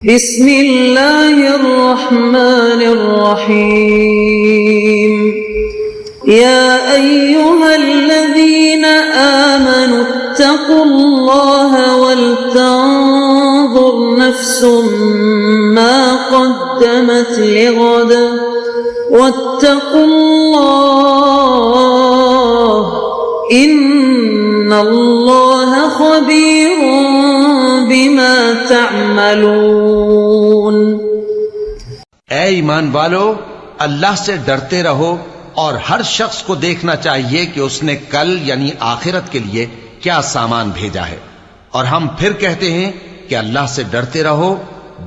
بسم اللہ الرحمن الرحیم یا ایہا الذین آمنوا اتقوا اللہ ولتنظر نفس ما قدمت لغد واتقوا اللہ ان اللہ خبیر بما تعملون۔ اے ایمان والو، اللہ سے ڈرتے رہو اور ہر شخص کو دیکھنا چاہیے کہ اس نے کل یعنی آخرت کے لیے کیا سامان بھیجا ہے، اور ہم پھر کہتے ہیں کہ اللہ سے ڈرتے رہو،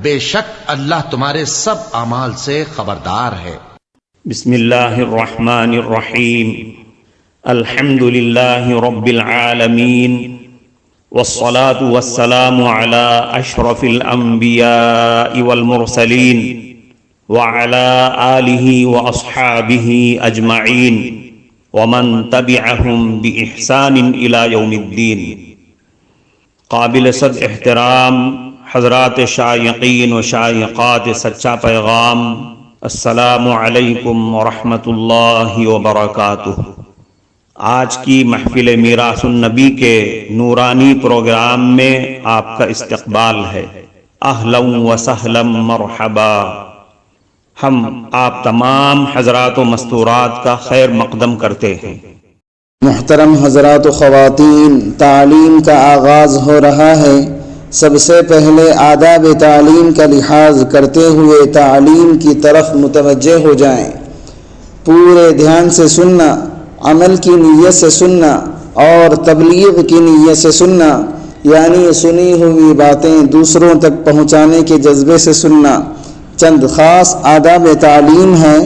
بے شک اللہ تمہارے سب اعمال سے خبردار ہے۔ بسم اللہ الرحمن الرحیم، الحمد للہ رب العالمین، والصلاة والسلام على اشرف الانبیاء والمرسلین وعلى آلہ واصحابہ اجمعین ومن تبعہم بإحسان الى یوم الدین۔ قابل صد احترام حضرات شائقین و شائقات سچا پیغام، السلام علیکم ورحمۃ اللہ وبرکاتہ۔ آج کی محفل میراث النبی کے نورانی پروگرام میں آپ کا استقبال ہے۔ اہلا و سہلا مرحبا۔ ہم آپ تمام حضرات و مستورات کا خیر مقدم کرتے ہیں۔ محترم حضرات و خواتین، تعلیم کا آغاز ہو رہا ہے۔ سب سے پہلے آداب تعلیم کا لحاظ کرتے ہوئے تعلیم کی طرف متوجہ ہو جائیں۔ پورے دھیان سے سننا، عمل کی نیت سے سننا اور تبلیغ کی نیت سے سننا، یعنی سنی ہوئی باتیں دوسروں تک پہنچانے کے جذبے سے سننا۔ چند خاص آداب تعلیم ہیں،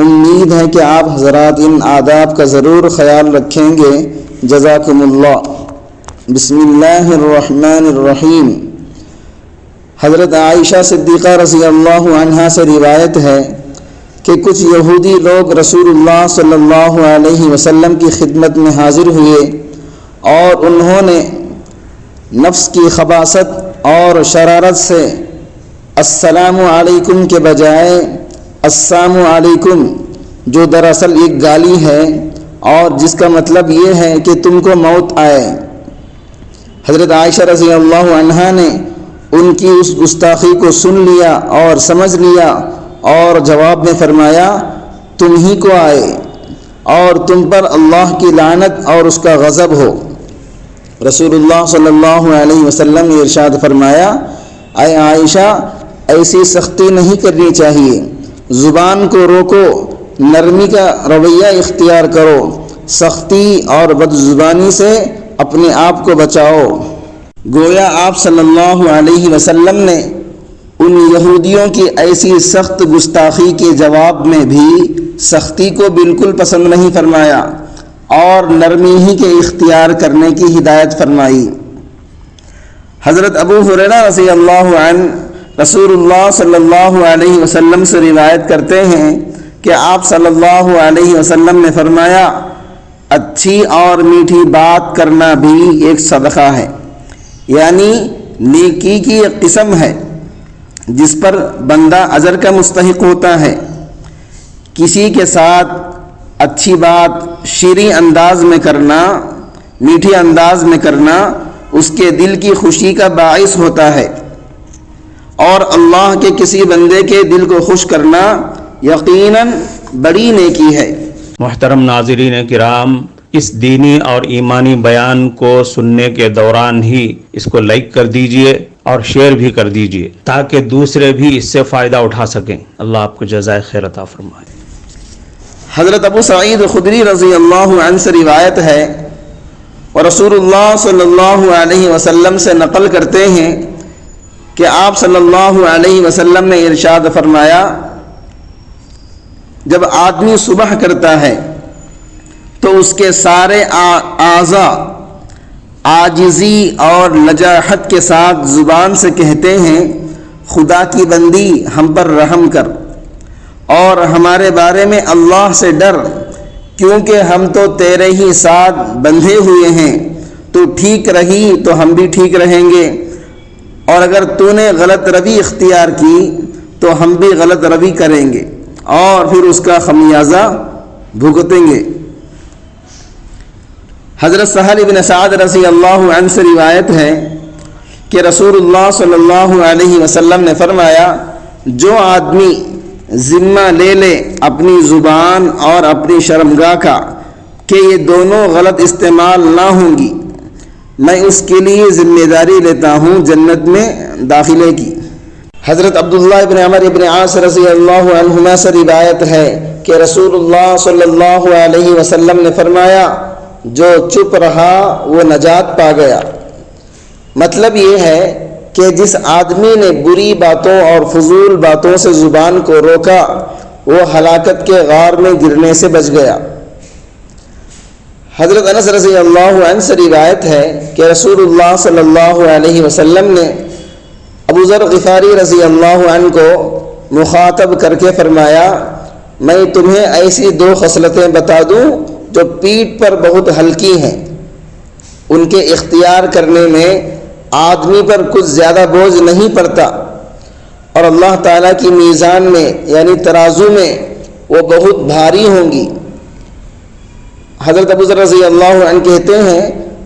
امید ہے کہ آپ حضرات ان آداب کا ضرور خیال رکھیں گے۔ جزاکم اللہ۔ بسم اللہ الرحمن الرحیم۔ حضرت عائشہ صدیقہ رضی اللہ عنہا سے روایت ہے کہ کچھ یہودی لوگ رسول اللہ صلی اللہ علیہ وسلم کی خدمت میں حاضر ہوئے اور انہوں نے نفس کی خباثت اور شرارت سے السلام علیکم کے بجائے السلام علیکم، جو دراصل ایک گالی ہے اور جس کا مطلب یہ ہے کہ تم کو موت آئے۔ حضرت عائشہ رضی اللہ عنہا نے ان کی اس گستاخی کو سن لیا اور سمجھ لیا اور جواب میں فرمایا، تم ہی کو آئے اور تم پر اللہ کی لعنت اور اس کا غضب ہو۔ رسول اللہ صلی اللہ علیہ وسلم نے ارشاد فرمایا، اے عائشہ، ایسی سختی نہیں کرنی چاہیے، زبان کو روکو، نرمی کا رویہ اختیار کرو، سختی اور بدزبانی سے اپنے آپ کو بچاؤ۔ گویا آپ صلی اللہ علیہ وسلم نے ان یہودیوں کی ایسی سخت گستاخی کے جواب میں بھی سختی کو بالکل پسند نہیں فرمایا اور نرمی ہی کے اختیار کرنے کی ہدایت فرمائی۔ حضرت ابو ہریرہ رضی اللہ عنہ رسول اللہ صلی اللہ علیہ وسلم سے روایت کرتے ہیں کہ آپ صلی اللہ علیہ وسلم نے فرمایا، اچھی اور میٹھی بات کرنا بھی ایک صدقہ ہے، یعنی نیکی کی ایک قسم ہے جس پر بندہ اجر کا مستحق ہوتا ہے۔ کسی کے ساتھ اچھی بات شیریں انداز میں کرنا، میٹھی انداز میں کرنا اس کے دل کی خوشی کا باعث ہوتا ہے، اور اللہ کے کسی بندے کے دل کو خوش کرنا یقیناً بڑی نیکی ہے۔ محترم ناظرین کرام، اس دینی اور ایمانی بیان کو سننے کے دوران ہی اس کو لائک کر دیجئے اور شیئر بھی کر دیجئے تاکہ دوسرے بھی اس سے فائدہ اٹھا سکیں۔ اللہ آپ کو جزائے خیر عطا فرمائے۔ حضرت ابو سعید خدری رضی اللہ عنہ سے روایت ہے اور رسول اللہ صلی اللہ علیہ وسلم سے نقل کرتے ہیں کہ آپ صلی اللہ علیہ وسلم نے ارشاد فرمایا، جب آدمی صبح کرتا ہے تو اس کے سارے اعضاء عاجزی اور لجاحت کے ساتھ زبان سے کہتے ہیں، خدا کی بندی ہم پر رحم کر اور ہمارے بارے میں اللہ سے ڈر، کیونکہ ہم تو تیرے ہی ساتھ بندھے ہوئے ہیں، تو ٹھیک رہی تو ہم بھی ٹھیک رہیں گے، اور اگر تو نے غلط روی اختیار کی تو ہم بھی غلط روی کریں گے اور پھر اس کا خمیازہ بھگتیں گے۔ حضرت سہل بن سعد رضی اللہ عنہ سے روایت ہے کہ رسول اللہ صلی اللہ علیہ وسلم نے فرمایا، جو آدمی ذمہ لے لے اپنی زبان اور اپنی شرمگاہ کا کہ یہ دونوں غلط استعمال نہ ہوں گی، میں اس کے لیے ذمہ داری لیتا ہوں جنت میں داخلے کی۔ حضرت عبداللہ ابن عمر ابن عاص رضی اللہ عنہما سے روایت ہے کہ رسول اللہ صلی اللہ علیہ وسلم نے فرمایا، جو چپ رہا وہ نجات پا گیا۔ مطلب یہ ہے کہ جس آدمی نے بری باتوں اور فضول باتوں سے زبان کو روکا وہ ہلاکت کے غار میں گرنے سے بچ گیا۔ حضرت انس رضی اللہ عنہ سے روایت ہے کہ رسول اللہ صلی اللہ علیہ وسلم نے ابو ذر غفاری رضی اللہ عنہ کو مخاطب کر کے فرمایا، میں تمہیں ایسی 2 خصلتیں بتا دوں جو پیٹھ پر بہت ہلکی ہیں، ان کے اختیار کرنے میں آدمی پر کچھ زیادہ بوجھ نہیں پڑتا اور اللہ تعالیٰ کی میزان میں یعنی ترازو میں وہ بہت بھاری ہوں گی۔ حضرت ابو ذر رضی اللہ عنہ کہتے ہیں،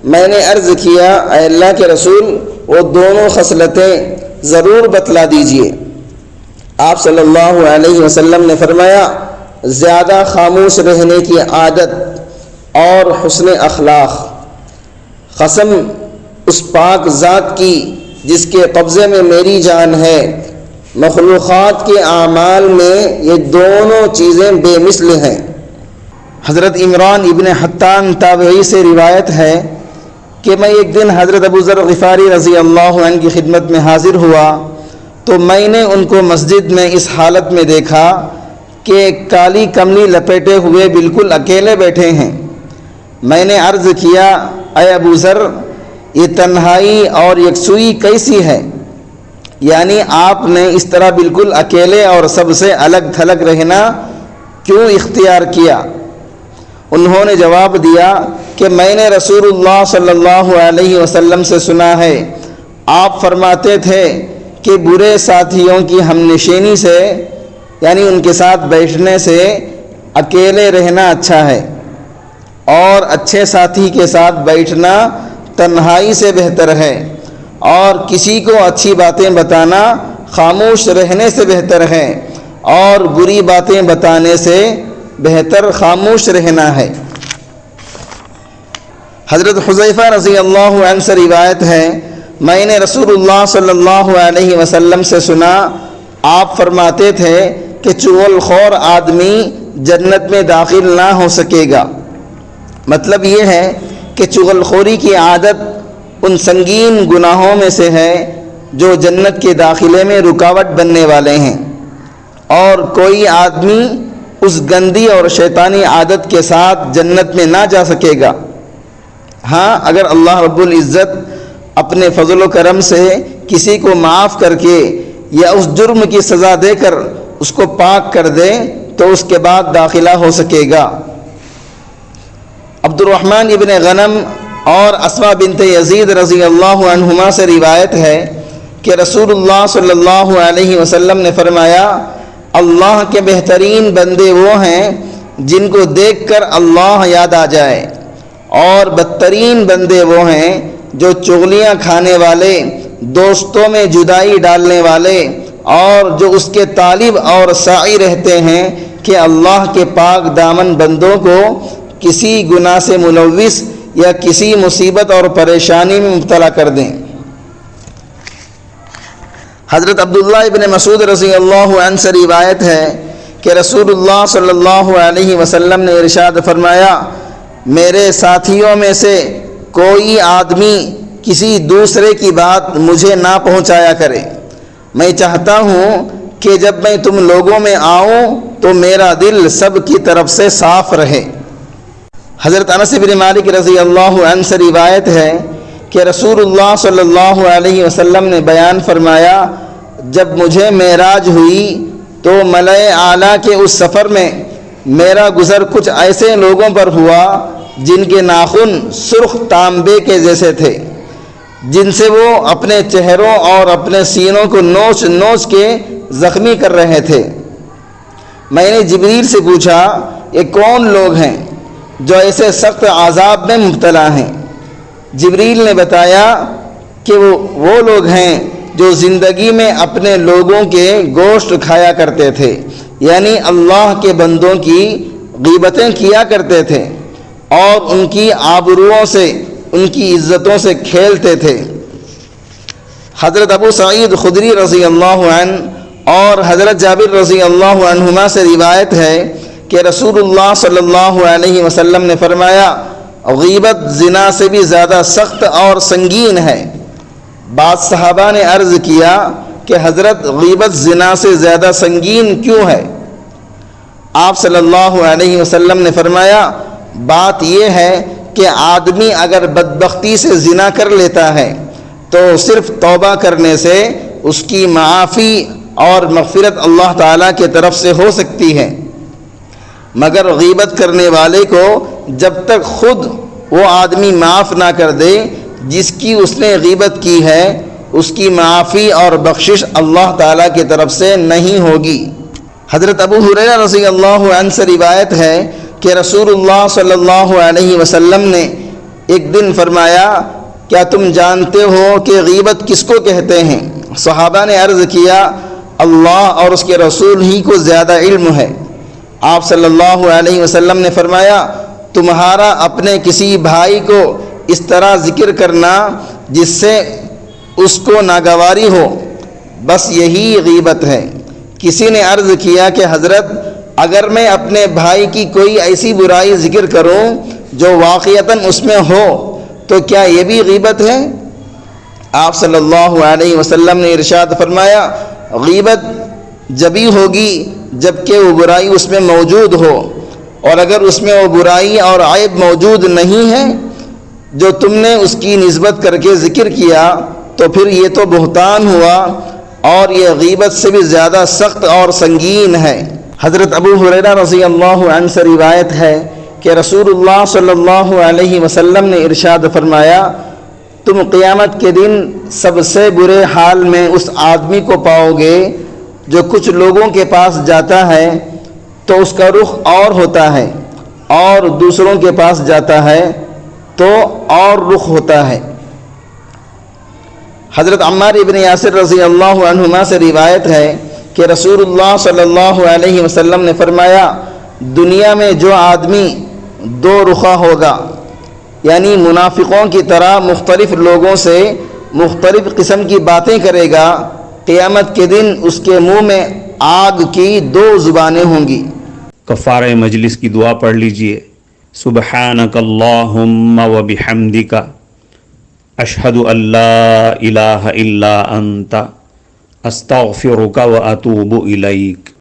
میں نے عرض کیا، اے اللہ کے رسول، وہ دونوں خصلتیں ضرور بتلا دیجئے۔ آپ صلی اللہ علیہ وسلم نے فرمایا، زیادہ خاموش رہنے کی عادت اور حسن اخلاق۔ قسم اس پاک ذات کی جس کے قبضے میں میری جان ہے، مخلوقات کے اعمال میں یہ دونوں چیزیں بے مثل ہیں۔ حضرت عمران ابن حتان تابعی سے روایت ہے کہ میں ایک دن حضرت ابو ذر غفاری رضی اللہ عنہ کی خدمت میں حاضر ہوا تو میں نے ان کو مسجد میں اس حالت میں دیکھا کہ کالی کملی لپیٹے ہوئے بالکل اکیلے بیٹھے ہیں۔ میں نے عرض کیا، اے ابو ذر، یہ تنہائی اور یکسوئی کیسی ہے؟ یعنی آپ نے اس طرح بالکل اکیلے اور سب سے الگ تھلگ رہنا کیوں اختیار کیا؟ انہوں نے جواب دیا کہ میں نے رسول اللہ صلی اللہ علیہ وسلم سے سنا ہے، آپ فرماتے تھے کہ برے ساتھیوں کی ہم نشینی سے یعنی ان کے ساتھ بیٹھنے سے اکیلے رہنا اچھا ہے، اور اچھے ساتھی کے ساتھ بیٹھنا تنہائی سے بہتر ہے، اور کسی کو اچھی باتیں بتانا خاموش رہنے سے بہتر ہے، اور بری باتیں بتانے سے بہتر خاموش رہنا ہے۔ حضرت حذیفہ رضی اللہ عنہ سے روایت ہے، میں نے رسول اللہ صلی اللہ علیہ وسلم سے سنا، آپ فرماتے تھے کہ چغل خور آدمی جنت میں داخل نہ ہو سکے گا۔ مطلب یہ ہے کہ چغل خوری کی عادت ان سنگین گناہوں میں سے ہے جو جنت کے داخلے میں رکاوٹ بننے والے ہیں، اور کوئی آدمی اس گندی اور شیطانی عادت کے ساتھ جنت میں نہ جا سکے گا۔ ہاں، اگر اللہ رب العزت اپنے فضل و کرم سے کسی کو معاف کر کے یا اس جرم کی سزا دے کر اس کو پاک کر دے تو اس کے بعد داخلہ ہو سکے گا۔ عبد الرحمن ابن غنم اور اسماء بنت یزید رضی اللہ عنہما سے روایت ہے کہ رسول اللہ صلی اللہ علیہ وسلم نے فرمایا، اللہ کے بہترین بندے وہ ہیں جن کو دیکھ کر اللہ یاد آ جائے، اور بدترین بندے وہ ہیں جو چغلیاں کھانے والے، دوستوں میں جدائی ڈالنے والے، اور جو اس کے طالب اور ساعی رہتے ہیں کہ اللہ کے پاک دامن بندوں کو کسی گناہ سے ملوث یا کسی مصیبت اور پریشانی میں مبتلا کر دیں۔ حضرت عبداللہ ابن مسعود رضی اللہ عنہ سے روایت ہے کہ رسول اللہ صلی اللہ علیہ وسلم نے ارشاد فرمایا، میرے ساتھیوں میں سے کوئی آدمی کسی دوسرے کی بات مجھے نہ پہنچایا کرے، میں چاہتا ہوں کہ جب میں تم لوگوں میں آؤں تو میرا دل سب کی طرف سے صاف رہے۔ حضرت انس بن مالک رضی اللہ عنہ سے روایت ہے کہ رسول اللہ صلی اللہ علیہ وسلم نے بیان فرمایا، جب مجھے معراج ہوئی تو ملائے اعلیٰ کے اس سفر میں میرا گزر کچھ ایسے لوگوں پر ہوا جن کے ناخن سرخ تانبے کے جیسے تھے، جن سے وہ اپنے چہروں اور اپنے سینوں کو نوچ نوچ کے زخمی کر رہے تھے۔ میں نے جبریل سے پوچھا یہ کون لوگ ہیں جو ایسے سخت عذاب میں مبتلا ہیں؟ جبریل نے بتایا کہ وہ لوگ ہیں جو زندگی میں اپنے لوگوں کے گوشت کھایا کرتے تھے، یعنی اللہ کے بندوں کی غیبتیں کیا کرتے تھے اور ان کی آبروؤں سے، ان کی عزتوں سے کھیلتے تھے۔ حضرت ابو سعید خدری رضی اللہ عنہ اور حضرت جابر رضی اللہ عنہما سے روایت ہے کہ رسول اللہ صلی اللہ علیہ وسلم نے فرمایا غیبت زنا سے بھی زیادہ سخت اور سنگین ہے۔ بعض صحابہ نے عرض کیا کہ حضرت غیبت زنا سے زیادہ سنگین کیوں ہے؟ آپ صلی اللہ علیہ وسلم نے فرمایا بات یہ ہے کہ آدمی اگر بدبختی سے زنا کر لیتا ہے تو صرف توبہ کرنے سے اس کی معافی اور مغفرت اللہ تعالیٰ کی طرف سے ہو سکتی ہے، مگر غیبت کرنے والے کو جب تک خود وہ آدمی معاف نہ کر دے جس کی اس نے غیبت کی ہے، اس کی معافی اور بخشش اللہ تعالیٰ کی طرف سے نہیں ہوگی۔ حضرت ابو ہریرہ رضی اللہ عنہ سے روایت ہے کہ رسول اللہ صلی اللہ علیہ وسلم نے ایک دن فرمایا کیا تم جانتے ہو کہ غیبت کس کو کہتے ہیں؟ صحابہ نے عرض کیا اللہ اور اس کے رسول ہی کو زیادہ علم ہے۔ آپ صلی اللہ علیہ وسلم نے فرمایا تمہارا اپنے کسی بھائی کو اس طرح ذکر کرنا جس سے اس کو ناگواری ہو، بس یہی غیبت ہے۔ کسی نے عرض کیا کہ حضرت اگر میں اپنے بھائی کی کوئی ایسی برائی ذکر کروں جو واقعتاً اس میں ہو تو کیا یہ بھی غیبت ہے؟ آپ صلی اللہ علیہ وسلم نے ارشاد فرمایا غیبت جبھی ہوگی جب کہ وہ برائی اس میں موجود ہو، اور اگر اس میں وہ برائی اور عیب موجود نہیں ہے جو تم نے اس کی نسبت کر کے ذکر کیا تو پھر یہ تو بہتان ہوا اور یہ غیبت سے بھی زیادہ سخت اور سنگین ہے۔ حضرت ابو ہریرہ رضی اللہ عنہ سے روایت ہے کہ رسول اللہ صلی اللہ علیہ وسلم نے ارشاد فرمایا تم قیامت کے دن سب سے برے حال میں اس آدمی کو پاؤ گے جو کچھ لوگوں کے پاس جاتا ہے تو اس کا رخ اور ہوتا ہے، اور دوسروں کے پاس جاتا ہے تو اور رخ ہوتا ہے۔ حضرت عمار ابن یاسر رضی اللہ عنہما سے روایت ہے کہ رسول اللہ صلی اللہ علیہ وسلم نے فرمایا دنیا میں جو آدمی دو رخا ہوگا، یعنی منافقوں کی طرح مختلف لوگوں سے مختلف قسم کی باتیں کرے گا، قیامت کے دن اس کے منہ میں آگ کی دو زبانیں ہوں گی۔ کفارہ مجلس کی دعا پڑھ لیجئے۔ سبحانک اللہم و بحمدک اشہد ان لا الہ الا انت استغفرک و اتوب الیک۔